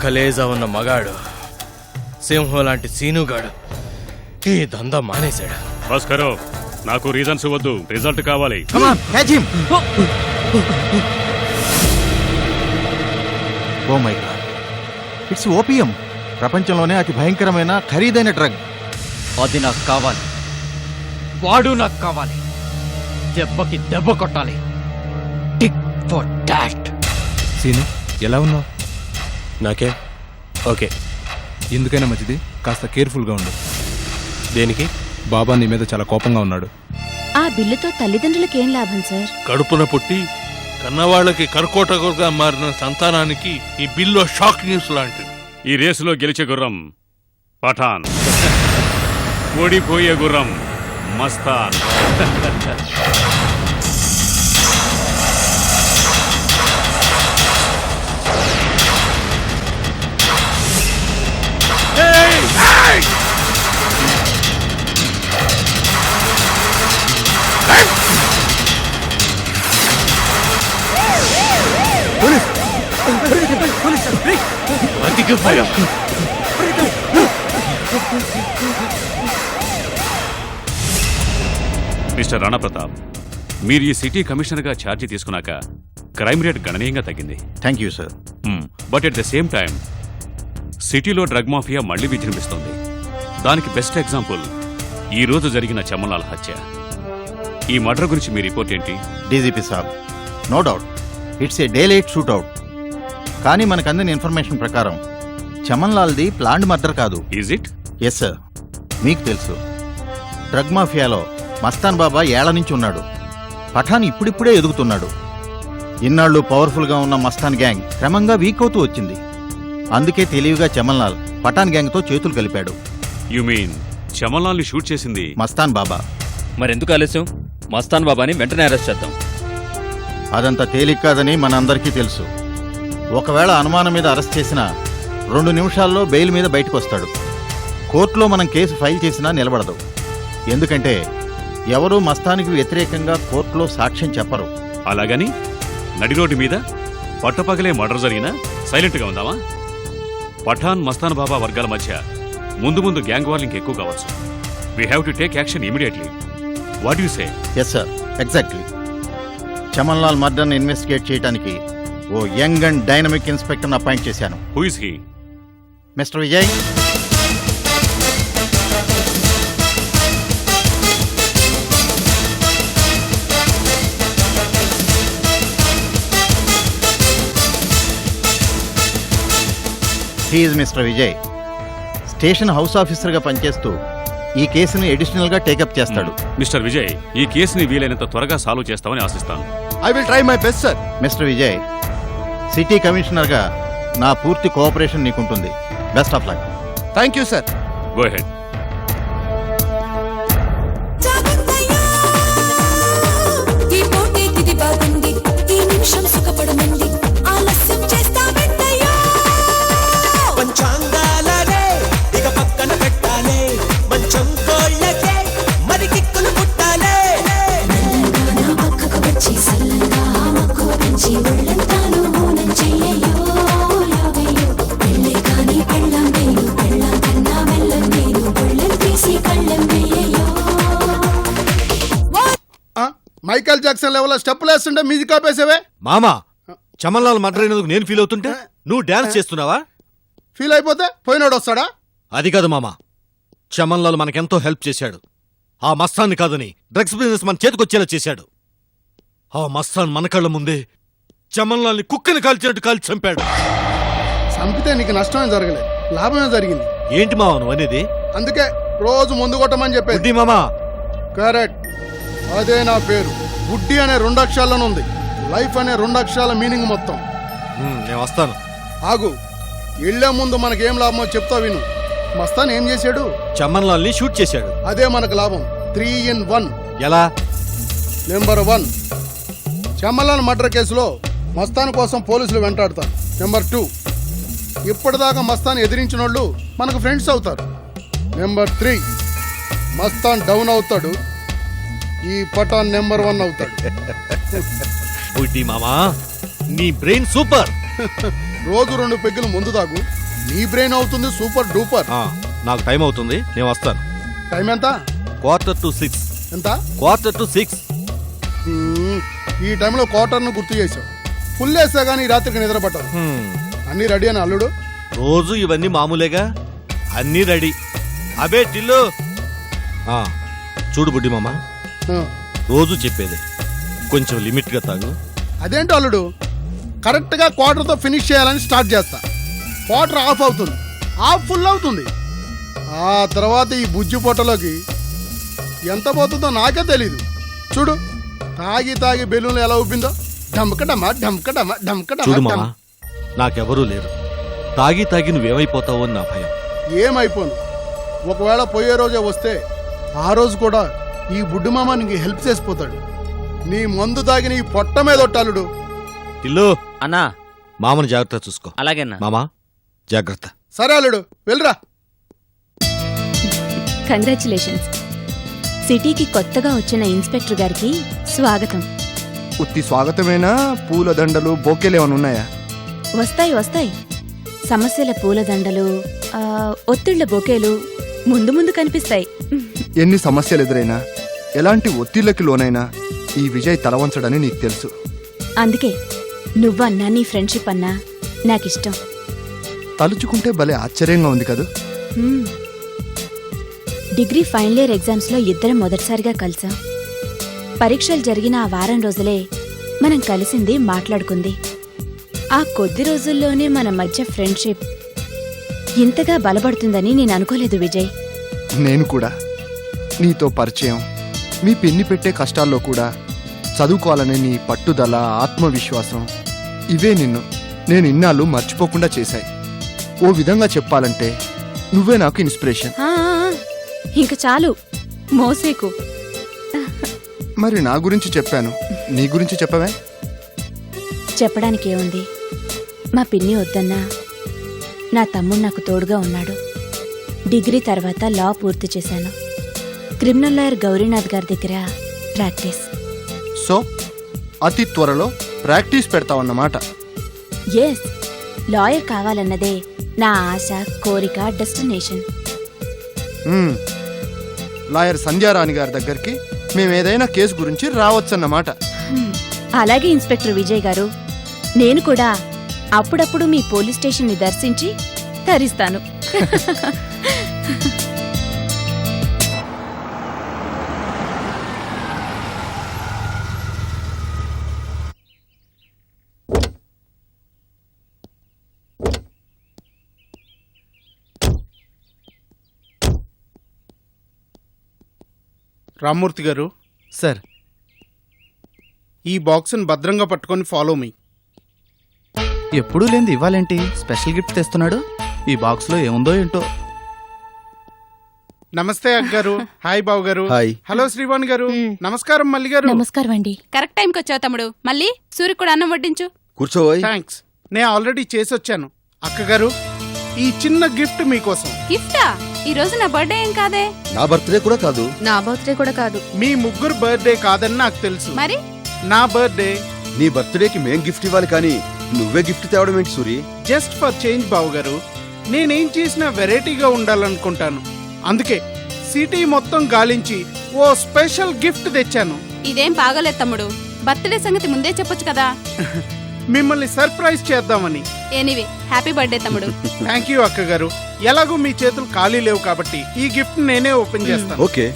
కలేజా ఉన్న మగాడు సింహం లాంటి సీనుగాడు ఈ దందా మానేశాడు. భాస్కరో, నాకు రీజన్స్ వద్దు, రిజల్ట్ కావాలి. Oh my God, it's opium. ప్రపంచంలోనే అతి భయంకరమైన ఖరీదైన డ్రగ్. అది నాకు కావాలి, వాడు నాకు కావాలి. దెబ్బకి దెబ్బ కొట్టాలి. Tick for dot. సీను, ఎలా ఉన్నావు? నాకే ఓకే. ఎందుకైనా మంచిది, కాస్త కేర్ఫుల్గా ఉండు. దేనికి? బాబా నీ మీద చాలా కోపంగా ఉన్నాడు. ఆ బిల్లుతో తల్లిదండ్రులకేం లాభం సార్? కడుపున పుట్టి కన్నవాళ్లకి కర్కోటకుగా మారిన సంతానానికి ఈ బిల్లు షాక్ న్యూస్ లాంటిది. ఈ రేసులో గెలిచే గుర్రం పఠాన్, ఓడిపోయే గుర్రం మస్తాన్. మిస్టర్ రాణా ప్రతాప్, మీరు ఈ సిటీ కమిషనర్గా ఛార్జీ తీసుకున్నాక క్రైమ్ రేట్ గణనీయంగా తగ్గింది. Thank you sir. But at the same time సిటీలో డ్రగ్ మాఫియా మళ్లీ విజృంభిస్తోంది. దానికి బెస్ట్ ఎగ్జాంపుల్ ఈ రోజు జరిగిన చమన్లాల్ హత్య. ఈ మర్డర్ గురించి మీ రిపోర్ట్ ఏంటి? డీజీపీ సాబ్, no doubt it's a daylight shootout. కానీ మనకు అందిన ఇన్ఫర్మేషన్ ప్రకారం చమన్లాల్ది ప్లాండ్ మర్డర్ కాదు. Is it? Yes sir. మీకు తెలుసు, డ్రగ్ మాఫియాలో మస్తాన్ బాబా ఏళ్ల నుంచి ఉన్నాడు. పఠాన్ ఇప్పుడిప్పుడే ఎదుగుతున్నాడు. ఇన్నాళ్లు పవర్ఫుల్గా ఉన్న మస్తాన్ గ్యాంగ్ క్రమంగా వీక్ అవుతూ వచ్చింది. అందుకే తెలివిగా చమన్లాల్ పఠాన్ గ్యాంగ్తో చేతులు కలిపాడు. యు మీన్ చమన్లాల్ని షూట్ చేసింది మస్తాన్ బాబా? మరెందుకు ఆలస్యం? మస్తాన్ బాబాని వెంటనే అరెస్ట్ చేద్దాం. అదంత తేలిక కాదని మనందరికీ తెలుసు. ఒకవేళ అనుమానం మీద అరెస్ట్ చేసినా 2 నిమిషాల్లో బెయిల్ మీద బయటకు వస్తాడు. కోర్టులో మనం కేసు ఫైల్ చేసినా నిలబడదు. ఎందుకంటే ఎవరూ మస్తానికి వ్యతిరేకంగా కోర్టులో సాక్ష్యం చెప్పరు. అలాగని నడి రోడ్డు మీద పట్టపగలే మర్డర్ జరిగినా సైలెంట్గా ఉందామా? పఠాన్ మస్తాన్ బాబా వర్గాల మధ్య ముందు ముందు గ్యాంగ్ వార్లింగ్ ఎక్కువ కావచ్చు. We have to take action immediately. What you say? Yes sir, exactly. Chamanlal మర్డర్ని ఇన్వెస్టిగేట్ చేయడానికి ఓ యంగ్ అండ్ డైనమిక్ ఇన్స్పెక్టర్ని అపాయింట్ చేశాను. Who is he? Mister Vijay. He's mister Vijay. Station house ఆఫీసర్గా పనిచేస్తూ ఈ కేసుని అడిషనల్గా టేకప్ చేస్తాడు. మిస్టర్ విజయ్, ఈ కేసుని వీలైనంత త్వరగా సాల్వ్ చేస్తామని ఆశిస్తాను. I will try my best sir. Mister Vijay, city కమిషనర్గా నా పూర్తి కోఆపరేషన్ నీకుంటుంది. Best of luck. Thank you sir. Go ahead. Michael Jackson level స్టెప్పులు వేస్తుంటే మ్యూజిక్ ఆపేసావే. మామా, చమన్లాల్ మర్డర్ అయినందుకు నేను ఫీల్ అవుతుంటే నువ్వు డాన్స్ చేస్తున్నావా? ఫీల్ అయిపోతే పోయినోడు వస్తాడా? అది కాదు మామా, చమన్లాల్ మనకెంతో హెల్ప్ చేశాడు. ఆ మస్తాన్ని కాదని డ్రగ్స్ బిజినెస్ మన చేతికొచ్చేలా చేశాడు. ఆ మస్తాన్ మన కళ్ళ ముందే చమన్లాల్ని కుక్కని కాల్చినట్టు కాల్చి చంపాడు. చంపితే నీకు నష్టమే జరగలేదు, లాభమే జరిగింది. ఏంటి మావా నువ్వు అనేది? అందుకే రోజు ముందు కొట్టమని చెప్పేది. మామా కరెక్ట్, అదే నా పేరు. గుడ్డి అనే 2 అక్షరాలను ఉంది. లైఫ్ అనే 2 అక్షరాల మీనింగ్ మొత్తం. నేను వస్తాను. ఆగు, వెళ్లే ముందు మనకేం లాభమో చెప్తా విను. మస్తాన్ ఏం చేశాడు? చమన్లాల్ని షూట్ చేశాడు. అదే మనకు లాభం. 3 in 1. ఎలా? నెంబర్ 1, చమన్లాల్ మర్డర్ కేసులో మస్తాన్ కోసం పోలీసులు వెంటాడతారు. నెంబర్ 2, ఇప్పటిదాకా మస్తాన్ ఎదిరించిన వాళ్ళు మనకు ఫ్రెండ్స్ అవుతారు. నెంబర్ 3, మస్తాన్ డౌన్ అవుతాడు, ఈ పఠాన్ నెంబర్ 1 అవుతాడు. మామా, నీ బ్రెయిన్ సూపర్. రోజు 2 పెగ్గులు ముందు తాగు, నీ బ్రెయిన్ అవుతుంది సూపర్ డూపర్. నాకు టైం అవుతుంది, నేను వస్తాను. టైం ఎంత? 5:45. ఎంత? 5:45. ఈ టైంలో క్వార్టర్ను గుర్తు చేసావు. ఫుల్ వేసా కానీ రాత్రికి నిద్ర పట్టదు. అన్నీ రెడీ అని అల్లుడు? రోజు ఇవన్నీ మామూలేగా, అన్నీ రెడీ. అబే టిల్లు, చూడు బుడ్డి మామ, రోజు చెప్పేది కొంచెం లిమిట్గా తాగు. అదేంటో అల్లుడు, కరెక్ట్గా క్వార్టర్తో ఫినిష్ చేయాలని స్టార్ట్ చేస్తా. క్వార్టర్ ఆఫ్ అవుతుంది, ఆఫ్ ఫుల్ అవుతుంది. ఆ తర్వాత ఈ బుజ్జి పొట్టలోకి ఎంత పోతుందో నాకే తెలీదు. చూడు, తాగి తాగి బెలూన్లు ఎలా ఉబ్బిందో. ఢమ్కడమా ఢమ్కడమా ఢమ్కడమా. చూడు మామ, నాకెవరూ లేరు. తాగి తాగి నువ్వేమైపోతావో అని నా భయం. ఏమైపోను, ఒకవేళ పోయే రోజే వస్తే ఆ రోజు కూడా ఈ బుడ్డి మామ నీకు హెల్ప్ చేసిపోతాడు. నీ మందు తాగి నీ పొట్ట మీద ఒట్టాలుడు. టిల్లు, అన్నా మామను జాగ్రత్త చూసుకో. అలాగేనా? మామా జాగ్రత్త. సరే అల్లుడు, వెళ్ళరా. కంగ్రాచులేషన్స్. సిటీకి కొత్తగా వచ్చిన ఇన్స్పెక్టర్ గారికి స్వాగతం. ఉత్తి స్వాగతమేనా? పూల దండలు బొకేలేమన్నా ఉన్నాయా? వస్తాయి వస్తాయి. సమస్యల పూలదండలు, ఒత్తిళ్ల బొకేలు ముందు ముందు కనిపిస్తాయి. ఎన్ని సమస్యలు ఎదురైనా, ఎలాంటి ఒత్తిళ్లకి లోనైనా ఈ విజయ్ తలవంచడని నీకు తెలుసు. అందుకే నువ్వన్నా నీ ఫ్రెండ్షిప్ అన్నా నాకిష్టం. తలుచుకుంటే భలే ఆశ్చర్యంగా ఉంది కదా. డిగ్రీ ఫైనల్ ఇయర్ ఎగ్జామ్స్లో ఇద్దరం మొదటిసారిగా కలిసాం. పరీక్షలు జరిగిన ఆ వారం రోజులే మనం కలిసింది, మాట్లాడుకుంది. ఆ కొద్ది రోజుల్లోనే మన మధ్య ఫ్రెండ్షిప్ ఇంతగా బలపడుతుందని నేను అనుకోలేదు విజయ్. నేను కూడా నీతో పరిచయం, మీ పిన్ని పెట్టే కష్టాల్లో కూడా చదువుకోవాలనే నీ పట్టుదల, ఆత్మవిశ్వాసం, ఇవే నేను ఇన్నాళ్ళు మర్చిపోకుండా చేశాయి. ఓ విధంగా చెప్పాలంటే నువ్వే నాకు ఇన్స్పిరేషన్. ఇంక చాలు మోసేకు. మరి నా గురించి చెప్పాను, నీ గురించి చెప్పవే? చెప్పడానికేముంది, మా పిన్ని వద్దన్నా నా తమ్ముడు నాకు తోడుగా ఉన్నాడు. డిగ్రీ తర్వాత లా పూర్తి చేశాను. క్రిమినల్ లాయర్ గౌరీనాథ్ గారి దగ్గర ప్రాక్టీస్. సో అతి త్వరలో ప్రాక్టీస్ పెడతావన్నమాట. ఎస్, లాయర్ కావాలన్నదే నా ఆశ, కోరిక, డెస్టినేషన్. లాయర్ సంధ్యారాణి గారి దగ్గరికి మేమేదైనా కేసు గురించి రావచ్చన్నమాట. అలాగే ఇన్స్పెక్టర్ విజయ్ గారు, నేను కూడా అప్పుడప్పుడు మీ పోలీస్ స్టేషన్ని దర్శించి తరిస్తాను. రామ్మూర్తి గారు, సార్, ఈ బాక్స్ని భద్రంగా పట్టుకొని ఫాలో మీ. ఎప్పుడూ లేనిది ఇవ్వాలేంటి? Special gift తెస్తున్నాడు. ఈ బాక్స్లో ఏముందో ఏంటో. నమస్తే అగ్గారు. హాయ్ బావు గారు. హాయ్. హలో శ్రీవాణి గారు. నమస్కారం మల్లి గారు. నమస్కారం అండి. కరెక్ట్ టైంకి వచ్చావు తమ్ముడు. మళ్ళీ సూర్య కూడా అన్నం వడ్డించు. కూర్చోబోయ్. థ్యాంక్స్, నేను ఆల్రెడీ చేసి వచ్చాను. అక్కగారు, ఈ చిన్న గిఫ్ట్ మీకోసం. గిఫ్టా? ఈ రోజు నా బర్త్డే ఏం కాదే. నా బర్త్డే కూడా కాదు. నా బర్త్డే కూడా కాదు. మీ ముగ్గురు బర్త్డే కాదని నాకు తెలుసు. మరి నా బర్త్డే. నీ బర్త్డేకి మేం గిఫ్ట్ ఇవ్వాలి కానీ నువ్వే గిఫ్ట్ తేవడం ఏంటి సూరి? జస్ట్ ఫర్ చేంజ్ బావు గారు. నేనేం చేసినా వెరైటీగా ఉండాలనుకుంటాను. అందుకే సిటీ మొత్తం గాలించి ఓ స్పెషల్ గిఫ్ట్ తెచ్చాను. ఇదేం బాగలేదు తమ్ముడు. బర్త్డే సంగతి ముందే చెప్పొచ్చు కదా. మిమ్మల్ని సర్ప్రైజ్ చేద్దామని. ఎనీవే, హ్యాపీ బర్త్డే తమ్ముడు. థ్యాంక్ యూ అక్కగారు. ఎలాగో మీ చేతులు ఖాళీ లేవు కాబట్టి ఈ గిఫ్ట్ నేనే ఓపెన్ చేస్తాను. ఓకే.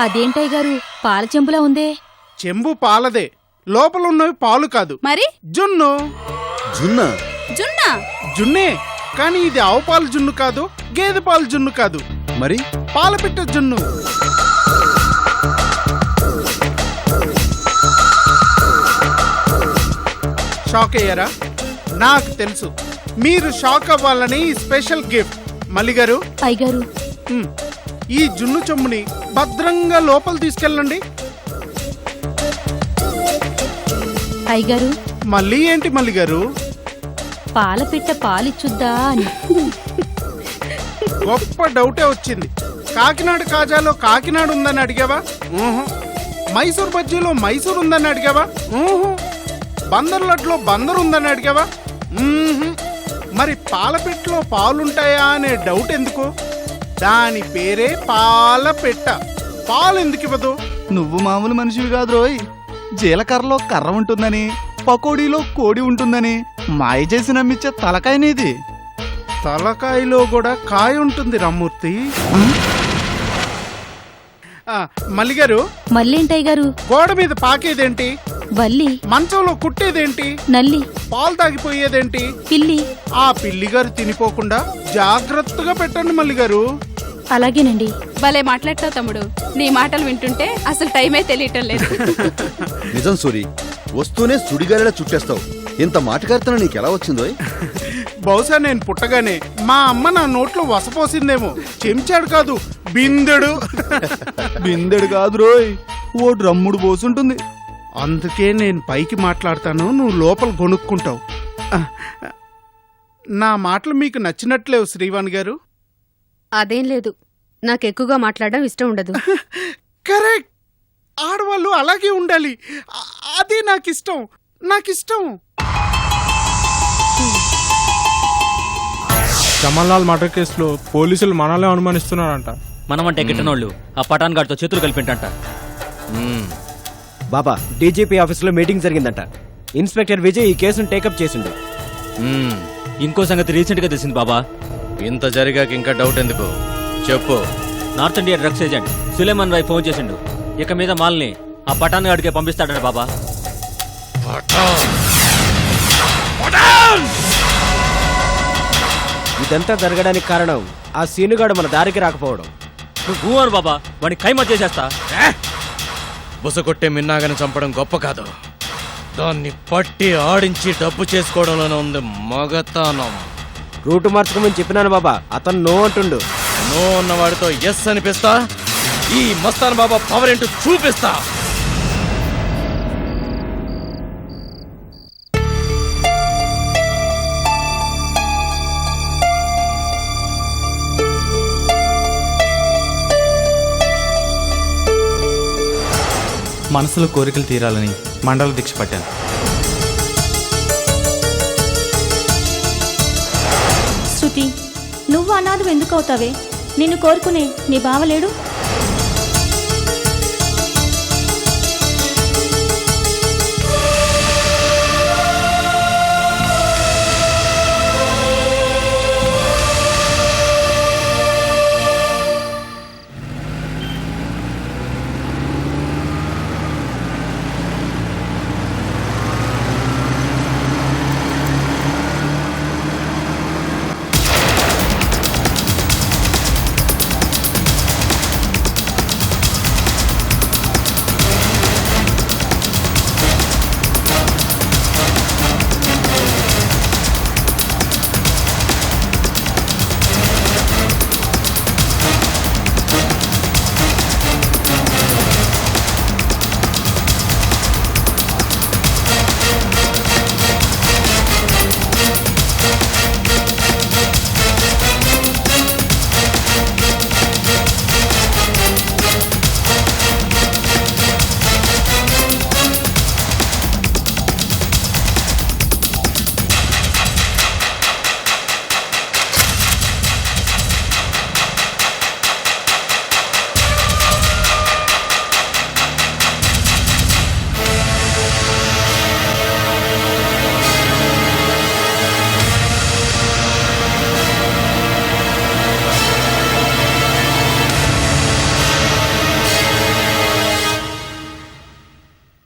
అదేంటయ్య గారు, పాల చెంబులా ఉందే? చెంబు పాలదే, లోపల ఉన్నవి పాలు కాదు. మరి జున్ను. జున్నా? జున్నా? జున్నే, కానీ ఇది ఆవు పాలు జున్ను కాదు, గేదె పాలు జున్ను కాదు. మరి పాలపిట్ట జున్ను. షాక్ అయ్యారా? నాకు తెలుసు మీరు షాక్ అవ్వాలని స్పెషల్ గిఫ్ట్. మల్లిగారు, అయ్యగారు, ఈ జున్ను చెమ్ముని భద్రంగా లోపల తీసుకెళ్ళండి. అయ్యగారు, మళ్ళీ ఏంటి మల్లిగారు? పాలపిట్ట పాలిచ్చుద్దా అని. గొప్ప డౌటే వచ్చింది. కాకినాడ కాజాలో కాకినాడ ఉందని అడిగావా? ఊహు. మైసూర్ బజ్జీలో మైసూర్ ఉందని అడిగావా? ఊహు. బందర్ లడ్లో బందర్ ఉందని అడిగావా? ఊహు. మరి పాలపెట్టలో పాలుంటాయా అనే డౌట్ ఎందుకు? దాని పేరే పాలపెట్ట. పాలు ఎందుకు ఇవ్వదు? నువ్వు మామూలు మనిషివి కాదు రోయ్. జీలకర్రలో కర్ర ఉంటుందని, పకోడీలో కోడి ఉంటుందని మాయ చేసి నమ్మించే తలకాయ నీది. తలకాయలో కూడా కాయ ఉంటుంది రామ్మూర్తి. మల్లిగారు, మళ్ళేంటయ్య గారు? గోడ మీద పాకేదేంటి? వల్లి. మంచంలో కుట్టేదేంటి? నల్లి. పాలు తాగిపోయేదేంటి? పిల్లి. ఆ పిల్లి గారు తినిపోకుండా జాగ్రత్తగా పెట్టండి మల్లిగారు. అలాగేనండి. భలే మాట్లాడతావు తమ్ముడు. నీ మాటలు వింటుంటే అసలు టైమే తెలియటం లేదు. నిజం సూరి, వస్తూనే సుడిగాలిలా చుట్టేస్తావు. ఇంత మాటకారితనం నీకెలా వచ్చిందో? బహుశా నేను పుట్టగానే మా అమ్మ నా నోట్లో వసపోసిందేమో. చెంచాడు కాదు, బిందెడు. బిందెడు కాదు రోయ్, ఓ డ్రమ్ముడు పోసుంటుంది. అందుకే నేను పైకి మాట్లాడతాను, నువ్వు లోపల గొనుక్కుంటావు. నా మాటలు మీకు నచ్చినట్లేవు శ్రీవాణి గారు? అదేం లేదు, నాకు ఎక్కువగా మాట్లాడడం ఇష్టం ఉండదు. కరెక్ట్, ఆడవాళ్ళు అలాగే ఉండాలి. అదే నాకిష్టం. చమన్లాల్ మర్డర్ కేసులో పోలీసులు మనల్ని అనుమానిస్తున్నారంట. మనమంటే గిట్టనోళ్ళు ఆ పఠాన్ గారితో చేతులు కలిపింటంట. బాబా, డీజీపీ ఆఫీసులో మీటింగ్ జరిగిందంట. ఇన్స్పెక్టర్ విజయ్ ఈ కేసును టేకప్ చేసిండు. ఇంకో సంగతి రీసెంట్ గా తెలిసింది బాబా. ఇంత జరిగాక ఇంకా డౌట్ ఎందుకు చెప్పు. North India drugs agent Suleman Rai phone చేసిండు. ఇక మీద మాల్ని ఆ పఠాన్ గాడికే పంపిస్తాడట బాబా. ఇదంతా జరగడానికి కారణం ఆ సీనుగాడు మన దారికి రాకపోవడం. నువ్వు అను బాబా, వాడిని ఖైమా చేసేస్తా. బుసకొట్టే మిన్నాగని చంపడం గొప్ప కాదు, దాన్ని పట్టి ఆడించి డబ్బు చేసుకోవడంలోనే ఉంది మగతనం. రూటు మార్చుకోమని చెప్పినాను బాబా, అతను నో అంటుండు. నో అన్నవాడితో ఎస్ అనిపిస్తా. ఈ మస్తాన్ బాబా పవర్ ఏంటో చూపిస్తా. మనసులో కోరికలు తీరాలని మండల దీక్ష పట్టాను. శృతి, నువ్వు అనాథం ఎందుకు అవుతావే? నిన్ను కోరుకునే నీ బావలేడు?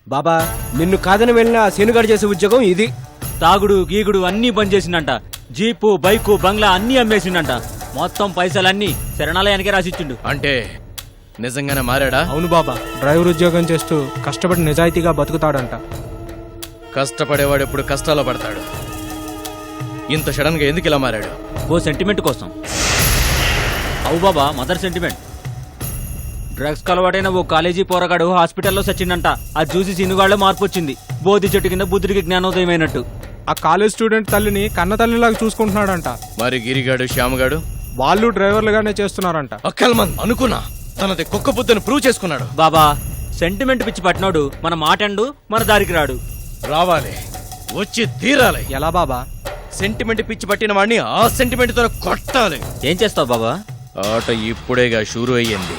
బాబా, నిన్ను కాదని వెళ్ళిన ఆ సీనుగాడు చేసే ఉద్యోగం ఇది. తాగుడు గీగుడు అన్నీ బంద్ చేసిండంట. జీపు బైకు బంగ్లా అన్నీ అమ్మేసిండంట. మొత్తం పైసలన్నీ శరణాలయానికే రాసిచ్చిండు. అంటే నిజంగానే మారాడా? అవును బాబా, డ్రైవర్ ఉద్యోగం చేస్తూ కష్టపడి నిజాయితీగా బతుకుతాడంట. కష్టపడేవాడు ఎప్పుడు కష్టాల్లో పడతాడు. ఇంత సడన్ గా ఎందుకు ఇలా మారాడు? ఓ సెంటిమెంట్ కోసం. అవు బాబా, మదర్ సెంటిమెంట్. డ్రగ్స్ కలవాడైన ఓ కాలేజీ పోరగాడు హాస్పిటల్లో సచ్చిండంట. అది చూసి సీనుగాళ్ళలో మార్పు వచ్చింది. బోధి చెట్టు కింద బుద్ధుడికి జ్ఞానోదయమైనట్టు. ఆ కాలేజ్ స్టూడెంట్ తల్లిని కన్న తల్లిలాగా చూసుకుంటున్నాడంట. మరి గిరిగాడు శ్యామగాడు వాళ్ళు డ్రైవర్లుగానే చేస్తున్నారంట. అక్కల్మన్ అనుకున్నా తనది కుక్క బుద్ధని ప్రూవ్ చేసుకున్నాడు. బాబా సెంటిమెంట్ పిచ్చి పట్టినోడు మన మాటండు మన దారికి రాడు. రావాలి, వచ్చి తీరాలి. ఎలా బాబా? సెంటిమెంట్ పిచ్చి పట్టిన వాడిని ఆ సెంటిమెంట్ తో కొట్టాలి. ఏం చేస్తావు బాబా? ఆట ఇప్పుడేగా షురు అయ్యింది.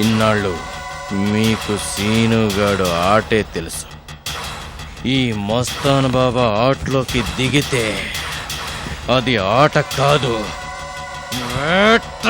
ఇన్నాళ్ళు మీకు సీనుగాడు ఆటే తెలుసు. ఈ మస్తాన్ బాబా ఆటలోకి దిగితే అది ఆట కాదు, వేట.